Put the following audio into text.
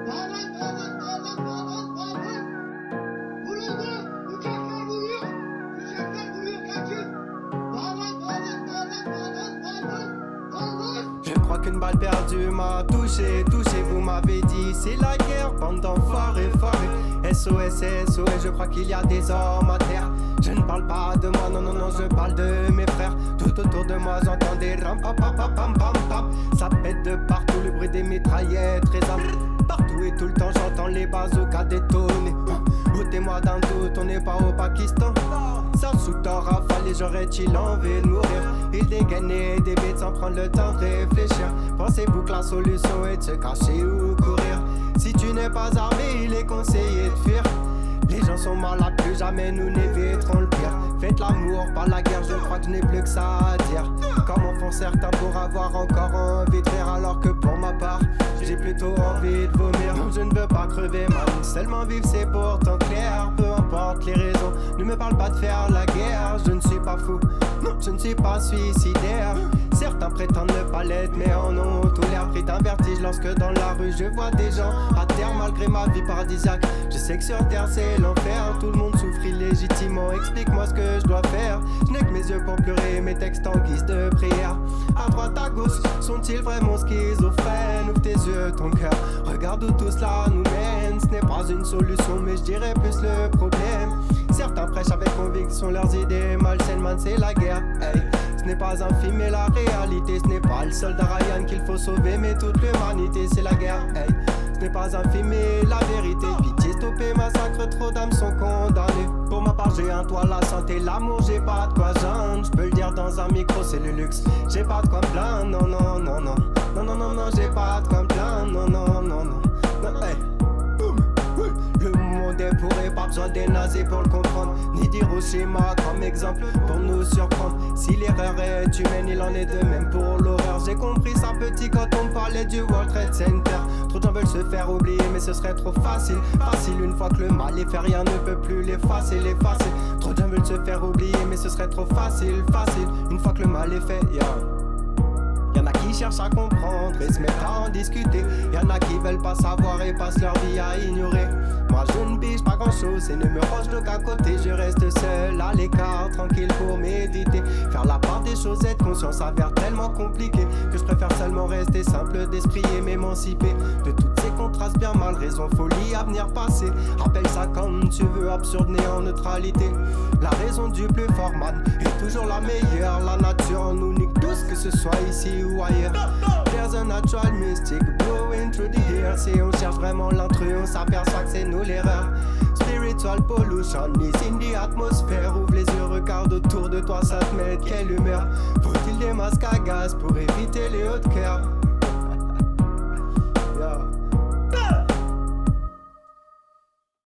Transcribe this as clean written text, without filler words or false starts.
Je crois qu'une balle perdue m'a touché, vous m'avez dit c'est la guerre, bande d'enfoirés, SOS, SOS, je crois qu'il y a des hommes à terre. Je ne parle pas de moi, non, non, non, je parle de mes frères. Tout autour de moi j'entends des ram, pam, pam, pam, pam, pam, pam. Ça pète de partout, le bruit des mitraillettes résonne. Partout et tout le temps j'entends les bazookas détonner. Ôtez-moi d'un doute, on n'est pas au Pakistan. Ça sous temps rafale, les gens ont-ils envie de mourir? Ils dégainent des bêtes sans prendre le temps de réfléchir. Pensez-vous que la solution est de se cacher ou courir? Si tu n'es pas armé, il est conseillé de fuir. Les gens sont malades, plus jamais nous n'éviterons le pire. Faites l'amour, pas la guerre, je crois que je n'ai plus que ça à dire. Comment font certains pour avoir encore envie de faire, alors que pour ma part, j'ai plutôt envie de vomir. Non, je ne veux pas crever, man, seulement vivre c'est pourtant clair. Peu importe les raisons, ne me parle pas de faire la guerre. Je ne suis pas fou, non, je ne suis pas suicidaire. Certains prétendent ne pas l'être, mais en ont tout l'air. Pris d'un vertige lorsque dans la rue je vois des gens à terre malgré ma vie paradisiaque. Je sais que sur terre c'est l'enfer, tout le monde souffre illégitimement. Explique-moi ce que je dois faire. Je n'ai que mes yeux pour pleurer, mes textes en guise de prière. À droite, à gauche, sont-ils vraiment schizophrènes? Ouvre tes yeux, ton cœur, regarde où tout cela nous mène. Ce n'est pas une solution, mais je dirais plus le problème. Certains prêchent avec conviction leurs idées malsaines, man, c'est la guerre, hey. Ce n'est pas un film mais la réalité. Ce n'est pas le soldat Ryan qu'il faut sauver, mais toute l'humanité, c'est la guerre, hey. Ce n'est pas un film mais la vérité. Pitié, stopper, massacre, trop d'âmes sont condamnées. Pour ma part j'ai un toit, la santé, l'amour, j'ai pas de quoi geindre. Je peux le dire dans un micro, c'est le luxe. J'ai pas de quoi me plaindre, non, non, non, non. Non, non, non, non, j'ai pas de quoi me plaindre, non, non, non, non, non, hey. Le monde est bourré, pas besoin des nazis pour le comprendre, ni d'Hiroshima comme exemple pour nous surprendre. Si l'erreur est humaine, il en est de même pour l'horreur. J'ai compris ça petit quand on parlait du World Trade Center. Trop de gens veulent se faire oublier, mais ce serait trop facile. Facile une fois que le mal est fait, rien ne peut plus l'effacer, l'effacer. Trop de gens veulent se faire oublier, mais ce serait trop facile, facile. Une fois que le mal est fait, Y'en a qui cherchent à comprendre et se mettent à en discuter. Y'en a qui veulent pas savoir et passent leur vie à ignorer. Moi je ne pige pas grand chose et ne me range d'aucun côté. Je reste seul à l'écart, tranquille pour méditer. Faire la part des choses, être conscient s'avère tellement compliqué que je préfère seulement rester simple d'esprit et m'émanciper de toutes ces contrastes bien mal, raison, folie, avenir passé. Rappelle ça comme tu veux, absurde, néant, neutralité. La raison du plus fort, man, est toujours la meilleure. La nature nous nique tous, que ce soit ici ou ailleurs. There's a natural mystic blowing through the air. Si on cherche vraiment l'intrus, on s'aperçoit que c'est nous l'erreur. Spiritual pollution is in the atmosphere. Ouvre les yeux, regarde autour de toi, ça te met quelle humeur. Faut-il des masques à gaz pour éviter les hauts de cœur?